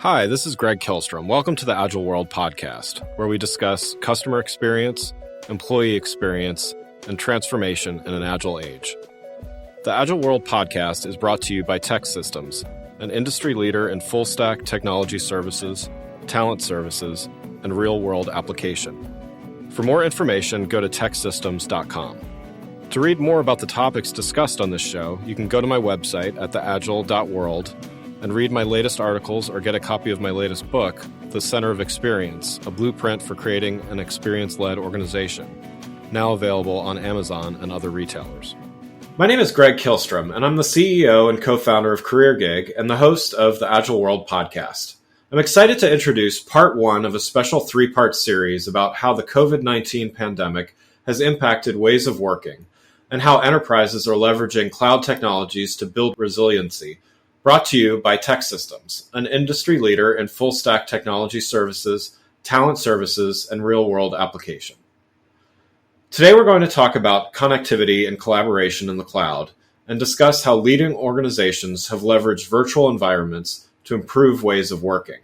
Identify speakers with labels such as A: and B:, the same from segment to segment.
A: Hi, this is Greg Kilstrom. Welcome to the Agile World podcast, where we discuss customer experience, employee experience, and transformation in an agile age. The Agile World podcast is brought to you by TEKsystems, an industry leader in full-stack technology services, talent services, and real-world application. For more information, go to TEKsystems.com. To read more about the topics discussed on this show, you can go to my website at theagile.world and read my latest articles or get a copy of my latest book, The Center of Experience, a blueprint for creating an experience-led organization, now available on Amazon and other retailers. My name is Greg Kilstrom, and I'm the CEO and co-founder of CareerGig and the host of the Agile World podcast. I'm excited to introduce part one of a special three-part series about how the COVID-19 pandemic has impacted ways of working and how enterprises are leveraging cloud technologies to build resiliency, brought to you by TEKsystems, an industry leader in full-stack technology services, talent services, and real-world application. Today we're going to talk about connectivity and collaboration in the cloud and discuss how leading organizations have leveraged virtual environments to improve ways of working.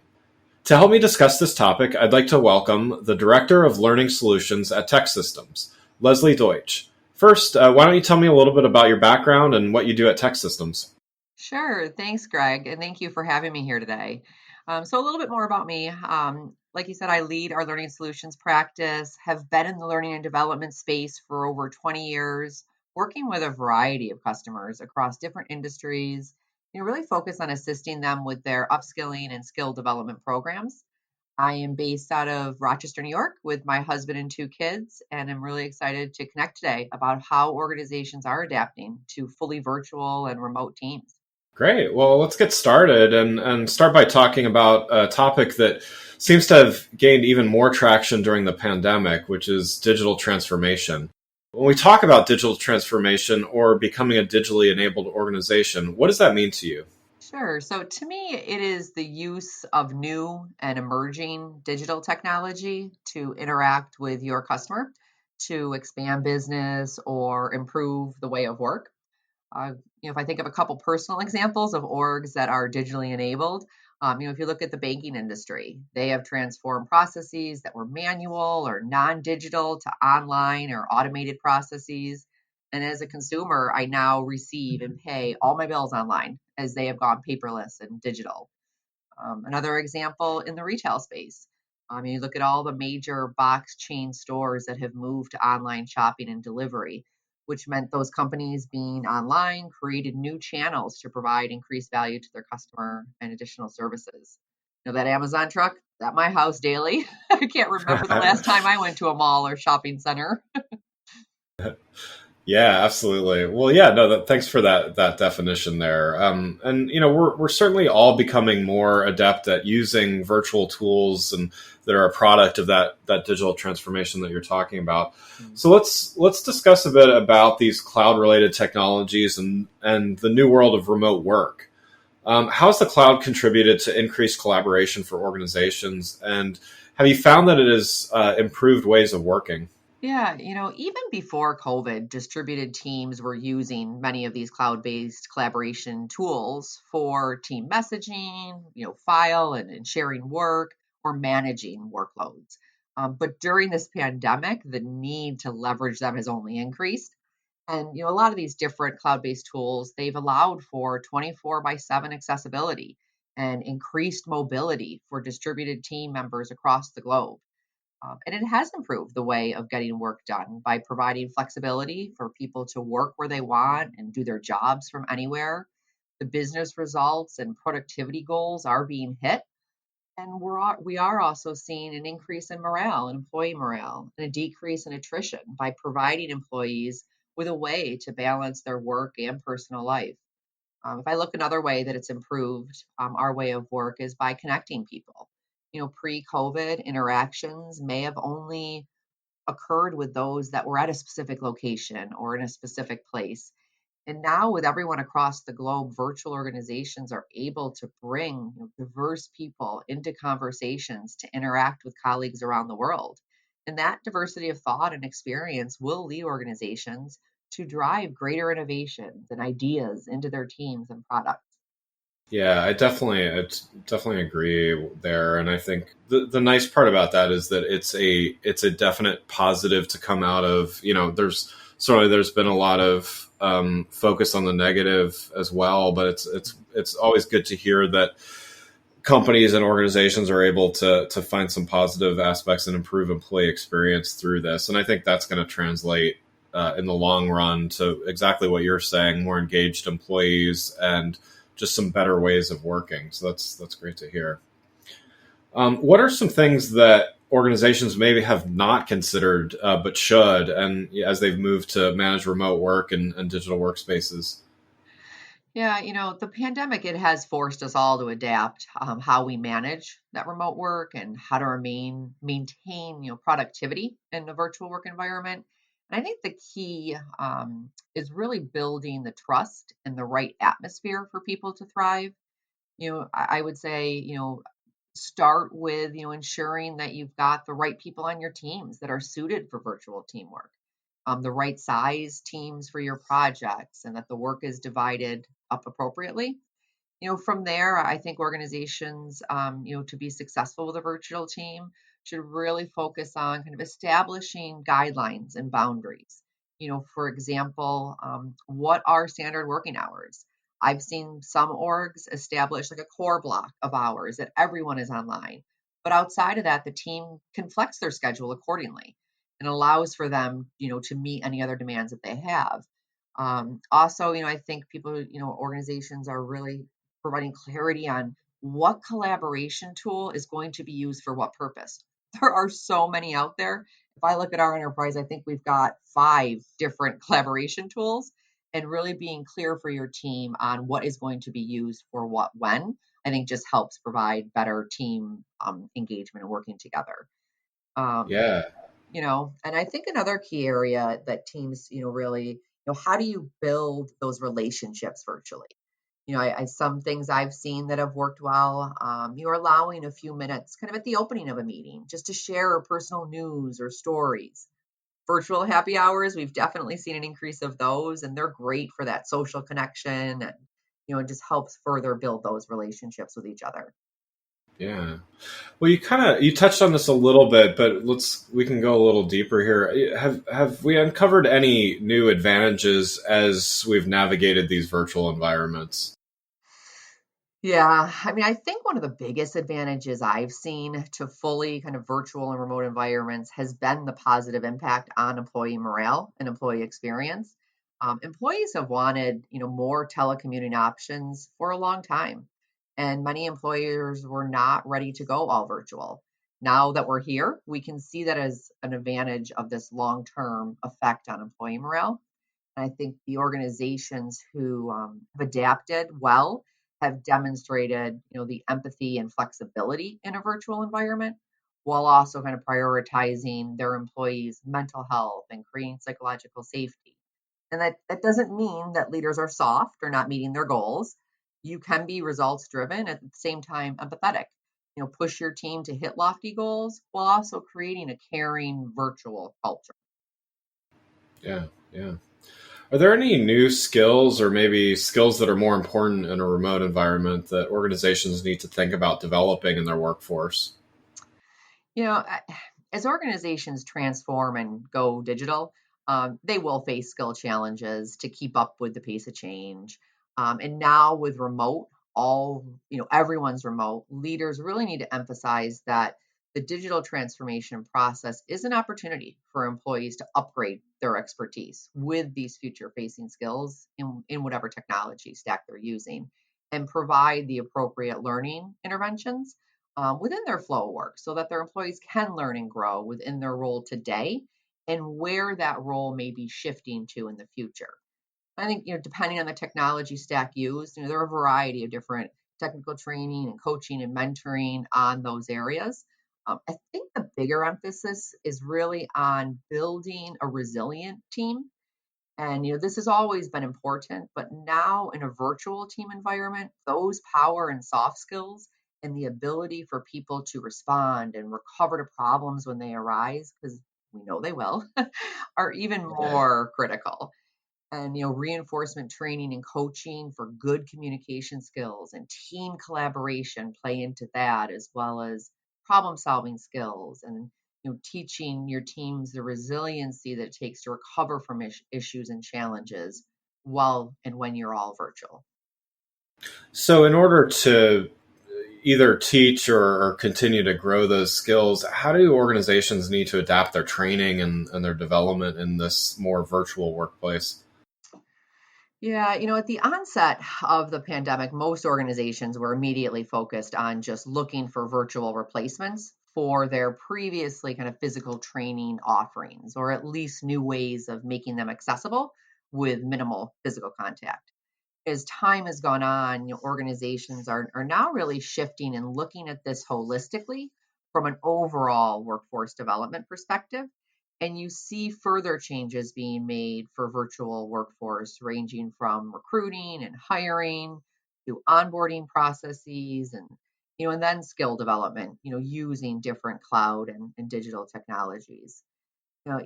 A: To help me discuss this topic, I'd like to welcome the Director of Learning Solutions at TEKsystems, Leslie Deutsch. First, why don't you tell me a little bit about your background and what you do at TEKsystems?
B: Sure. Thanks, Greg. And thank you for having me here today. So a little bit more about me. Like you said, I lead our learning solutions practice, have been in the learning and development space for over 20 years, working with a variety of customers across different industries, really focus on assisting them with their upskilling and skill development programs. I am based out of Rochester, New York, with my husband and two kids, and I'm really excited to connect today about how organizations are adapting to fully virtual and remote teams.
A: Great. Well, let's get started and start by talking about a topic that seems to have gained even more traction during the pandemic, which is digital transformation. When we talk about digital transformation or becoming a digitally enabled organization, what does that mean to you?
B: Sure. So to me, it is the use of new and emerging digital technology to interact with your customer, to expand business or improve the way of work. If I think of a couple personal examples of orgs that are digitally enabled, if you look at the banking industry, they have transformed processes that were manual or non-digital to online or automated processes. And as a consumer, I now receive and pay all my bills online as they have gone paperless and digital. Another example in the retail space. You look at all the major box chain stores that have moved to online shopping and delivery, which meant those companies being online created new channels to provide increased value to their customer and additional services. That Amazon truck at my house daily. I can't remember the last time I went to a mall or shopping center.
A: Yeah, absolutely. Well, yeah, no, thanks for that definition there. And we're certainly all becoming more adept at using virtual tools and that are a product of that digital transformation that you're talking about. So let's discuss a bit about these cloud related technologies and the new world of remote work. How has the cloud contributed to increased collaboration for organizations? And have you found that it has improved ways of working?
B: Yeah, even before COVID, distributed teams were using many of these cloud-based collaboration tools for team messaging, file and sharing work or managing workloads. But during this pandemic, the need to leverage them has only increased. And a lot of these different cloud-based tools, they've allowed for 24 by 7 accessibility and increased mobility for distributed team members across the globe. And it has improved the way of getting work done by providing flexibility for people to work where they want and do their jobs from anywhere. The business results and productivity goals are being hit. And we are also seeing an increase in morale and employee morale and a decrease in attrition by providing employees with a way to balance their work and personal life. If I look another way that it's improved our way of work is by connecting people. Pre-COVID interactions may have only occurred with those that were at a specific location or in a specific place. And now, with everyone across the globe, virtual organizations are able to bring diverse people into conversations to interact with colleagues around the world. And that diversity of thought and experience will lead organizations to drive greater innovations and ideas into their teams and products.
A: Yeah, I definitely agree there, and I think the nice part about that is that it's a definite positive to come out of. There's been a lot of focus on the negative as well, but it's always good to hear that companies and organizations are able to find some positive aspects and improve employee experience through this, and I think that's going to translate in the long run to exactly what you're saying: more engaged employees and just some better ways of working. So that's great to hear. What are some things that organizations maybe have not considered but should, and as they've moved to manage remote work and digital workspaces?
B: Yeah, the pandemic, it has forced us all to adapt how we manage that remote work and how to maintain, productivity in a virtual work environment. And I think the key is really building the trust and the right atmosphere for people to thrive. I would say, start with, ensuring that you've got the right people on your teams that are suited for virtual teamwork, the right size teams for your projects, and that the work is divided up appropriately. From there, I think organizations, to be successful with a virtual team should really focus on kind of establishing guidelines and boundaries. For example, what are standard working hours? I've seen some orgs establish like a core block of hours that everyone is online. But outside of that, the team can flex their schedule accordingly and allows for them, to meet any other demands that they have. Also, I think people, organizations are really providing clarity on what collaboration tool is going to be used for what purpose. There are so many out there. If I look at our enterprise, I think we've got 5 different collaboration tools, and really being clear for your team on what is going to be used for what when, I think just helps provide better team engagement and working together. Um,
A: Yeah,
B: and I think another key area that teams, really, how do you build those relationships virtually? Some things I've seen that have worked well. You're allowing a few minutes, kind of at the opening of a meeting, just to share personal news or stories. Virtual happy hours, we've definitely seen an increase of those, and they're great for that social connection, and it just helps further build those relationships with each other.
A: yeah. Well, you touched on this a little bit, but we can go a little deeper here. Have we uncovered any new advantages as we've navigated these virtual environments?
B: Yeah, I mean, I think one of the biggest advantages I've seen to fully kind of virtual and remote environments has been the positive impact on employee morale and employee experience. Employees have wanted, more telecommuting options for a long time, and many employers were not ready to go all virtual. Now that we're here, we can see that as an advantage of this long-term effect on employee morale. I think the organizations who have adapted well have demonstrated, the empathy and flexibility in a virtual environment, while also kind of prioritizing their employees' mental health and creating psychological safety. And that doesn't mean that leaders are soft or not meeting their goals. You can be results driven at the same time empathetic. Push your team to hit lofty goals while also creating a caring virtual culture.
A: Yeah, yeah. Are there any new skills or maybe skills that are more important in a remote environment that organizations need to think about developing in their workforce?
B: You know, I- as organizations transform and go digital, they will face skill challenges to keep up with the pace of change. And now with remote, everyone's remote. Leaders really need to emphasize that the digital transformation process is an opportunity for employees to upgrade their expertise with these future facing skills in whatever technology stack they're using, and provide the appropriate learning interventions within their flow of work so that their employees can learn and grow within their role today and where that role may be shifting to in the future. I think, depending on the technology stack used, there are a variety of different technical training and coaching and mentoring on those areas. I think the bigger emphasis is really on building a resilient team, and this has always been important, but now in a virtual team environment, those power and soft skills and the ability for people to respond and recover to problems when they arise, because we know they will, are even more critical. And reinforcement training and coaching for good communication skills and team collaboration play into that, as well as problem solving skills and teaching your teams the resiliency that it takes to recover from issues and challenges while and when you're all virtual.
A: So, in order to either teach or continue to grow those skills, how do organizations need to adapt their training and their development in this more virtual workplace?
B: Yeah, at the onset of the pandemic, most organizations were immediately focused on just looking for virtual replacements for their previously kind of physical training offerings, or at least new ways of making them accessible with minimal physical contact. As time has gone on, organizations are now really shifting and looking at this holistically from an overall workforce development perspective. And you see further changes being made for virtual workforce, ranging from recruiting and hiring to onboarding processes and then skill development, using different cloud and digital technologies.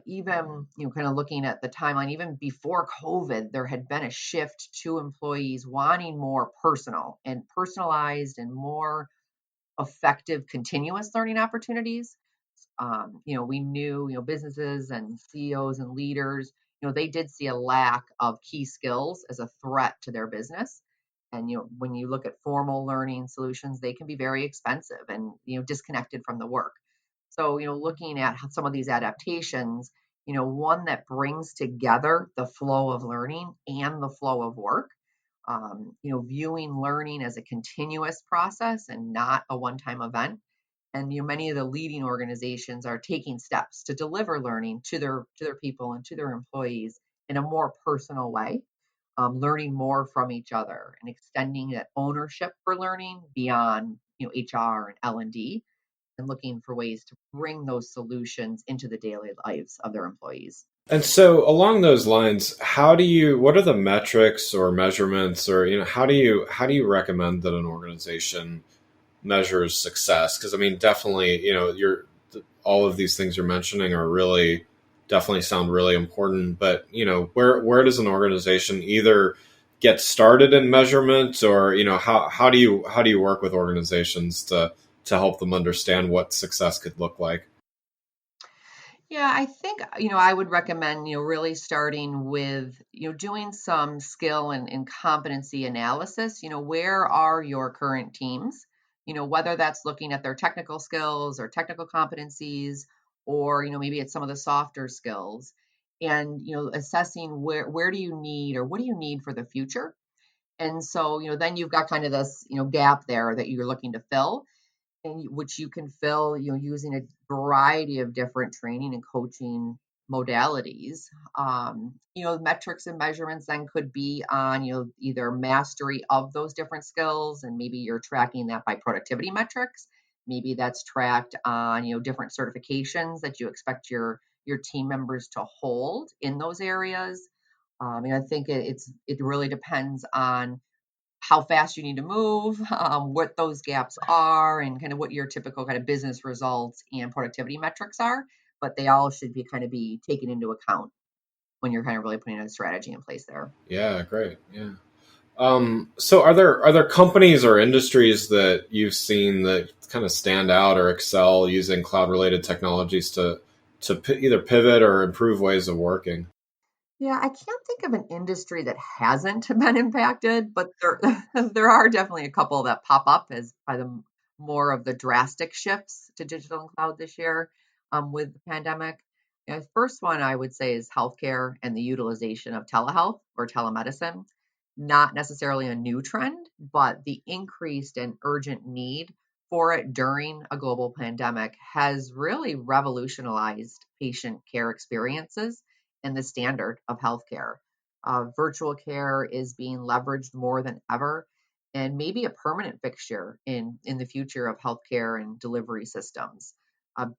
B: Even kind of looking at the timeline, even before COVID, there had been a shift to employees wanting more personal and personalized and more effective continuous learning opportunities. We knew, businesses and CEOs and leaders, they did see a lack of key skills as a threat to their business. And when you look at formal learning solutions, they can be very expensive and disconnected from the work. So, looking at some of these adaptations, one that brings together the flow of learning and the flow of work, viewing learning as a continuous process and not a one-time event. And many of the leading organizations are taking steps to deliver learning to their people and to their employees in a more personal way, learning more from each other and extending that ownership for learning beyond HR and L&D, and looking for ways to bring those solutions into the daily lives of their employees.
A: And so, along those lines, what are the metrics or measurements, or how do you recommend that an organization measures success? Because I mean, definitely, all of these things you're mentioning are really definitely sound really important. But where does an organization either get started in measurement, or how do you work with organizations to help them understand what success could look like?
B: Yeah, I think, I would recommend, really starting with, doing some skill and competency analysis. Where are your current teams? Whether that's looking at their technical skills or technical competencies, or, maybe it's some of the softer skills, and, assessing where do you need, or what do you need for the future? And so, then you've got kind of this, gap there that you're looking to fill, and which you can fill, using a variety of different training and coaching modalities. Metrics and measurements then could be on, either mastery of those different skills, and maybe you're tracking that by productivity metrics. Maybe that's tracked on, different certifications that you expect your team members to hold in those areas. And I think it really depends on how fast you need to move, what those gaps are, and kind of what your typical kind of business results and productivity metrics are. But they all should be taken into account when you're kind of really putting a strategy in place there.
A: Yeah, great. Yeah. So are there companies or industries that you've seen that kind of stand out or excel using cloud related technologies to either pivot or improve ways of working?
B: Yeah, I can't think of an industry that hasn't been impacted, but there there are definitely a couple that pop up as by the more of the drastic shifts to digital and cloud this year, with the pandemic. The first one I would say is healthcare and the utilization of telehealth or telemedicine. Not necessarily a new trend, but the increased and urgent need for it during a global pandemic has really revolutionized patient care experiences and the standard of healthcare. Virtual care is being leveraged more than ever, and maybe a permanent fixture in the future of healthcare and delivery systems.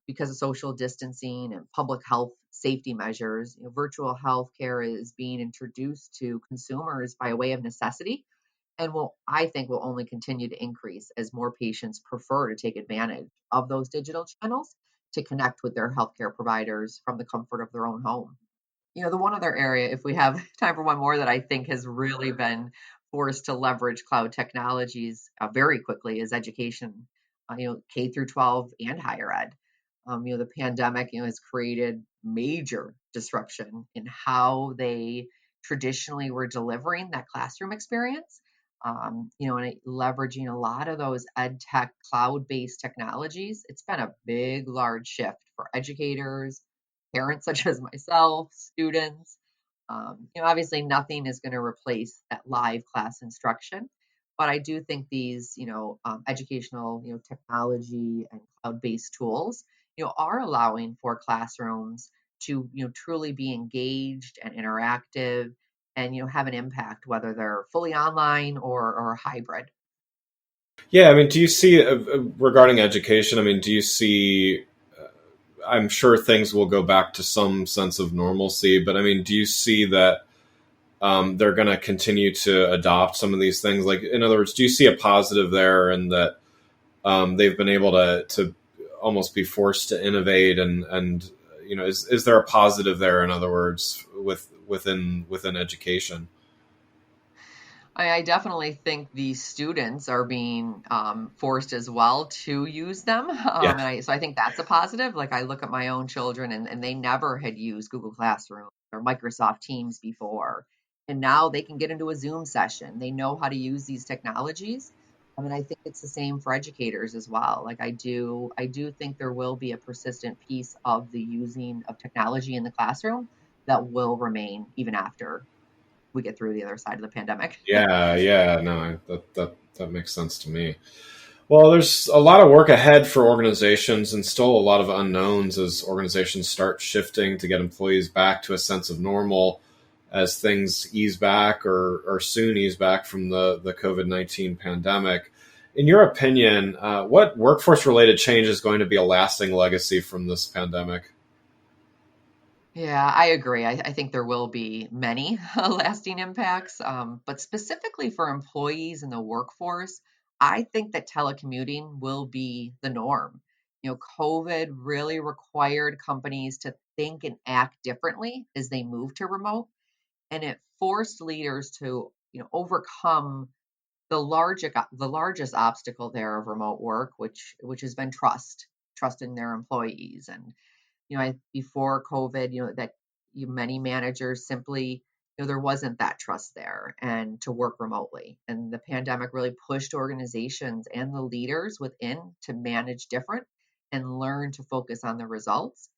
B: Because of social distancing and public health safety measures, virtual healthcare is being introduced to consumers by way of necessity, and I think will only continue to increase as more patients prefer to take advantage of those digital channels to connect with their healthcare providers from the comfort of their own home. The one other area, if we have time for one more, that I think has really been forced to leverage cloud technologies very quickly is education, K through 12 and higher ed. The pandemic, has created major disruption in how they traditionally were delivering that classroom experience. And leveraging a lot of those ed tech cloud-based technologies, it's been a big, large shift for educators, parents such as myself, students. Obviously, nothing is going to replace that live class instruction, but I do think these, educational, technology and cloud-based tools, are allowing for classrooms to, truly be engaged and interactive, and have an impact whether they're fully online or hybrid.
A: Yeah, I mean, do you see regarding education? I mean, do you see? I'm sure things will go back to some sense of normalcy, but I mean, do you see that they're going to continue to adopt some of these things? Like, in other words, do you see a positive there, and that they've been able to almost be forced to innovate, and is there a positive there? In other words, within education?
B: I definitely think the students are being forced as well to use them.
A: Yeah,
B: So I think that's a positive. Like I look at my own children, and they never had used Google Classroom or Microsoft Teams before. And now they can get into a Zoom session. They know how to use these technologies. I think it's the same for educators as well. Like I do think there will be a persistent piece of the using of technology in the classroom that will remain even after we get through the other side of the pandemic.
A: yeah. No, that makes sense to me. Well, there's a lot of work ahead for organizations and still a lot of unknowns as organizations start shifting to get employees back to a sense of normal as things ease back or soon ease back from the COVID-19 pandemic. In your opinion, what workforce-related change is going to be a lasting legacy from this pandemic?
B: Yeah, I agree. I think there will be many lasting impacts, but specifically for employees in the workforce, I think that telecommuting will be the norm. COVID really required companies to think and act differently as they move to remote, and it forced leaders to, overcome the largest obstacle there of remote work, which has been trust in their employees. And before COVID, that many managers simply, there wasn't that trust there and to work remotely. And the pandemic really pushed organizations and the leaders within to manage different and learn to focus on the results.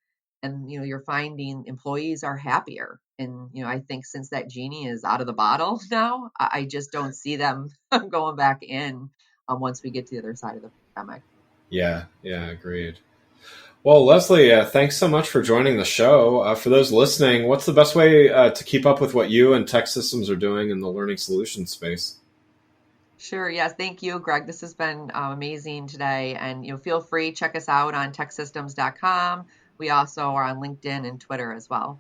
B: And, you're finding employees are happier. And, I think since that genie is out of the bottle now, I just don't see them going back in once we get to the other side of the pandemic.
A: Yeah, agreed. Well, Leslie, thanks so much for joining the show. For those listening, what's the best way to keep up with what you and TEKsystems are doing in the learning solutions space?
B: Sure. Yes. Thank you, Greg. This has been amazing today. And feel free, check us out on TEKsystems.com. We also are on LinkedIn and Twitter as well.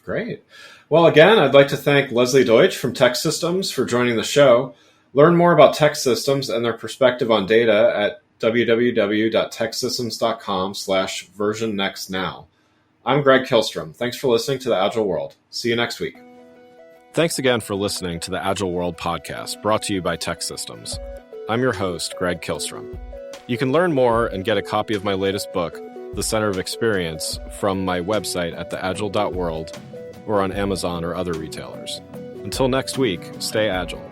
A: Great. Well, again, I'd like to thank Leslie Deutsch from TEKsystems for joining the show. Learn more about TEKsystems and their perspective on data at www.teksystems.com/version-next-now. I'm Greg Kilstrom. Thanks for listening to the Agile World. See you next week. Thanks again for listening to the Agile World podcast, brought to you by TEKsystems. I'm your host, Greg Kilstrom. You can learn more and get a copy of my latest book, The Center of Experience, from my website at theagile.world or on Amazon or other retailers. Until next week, stay agile.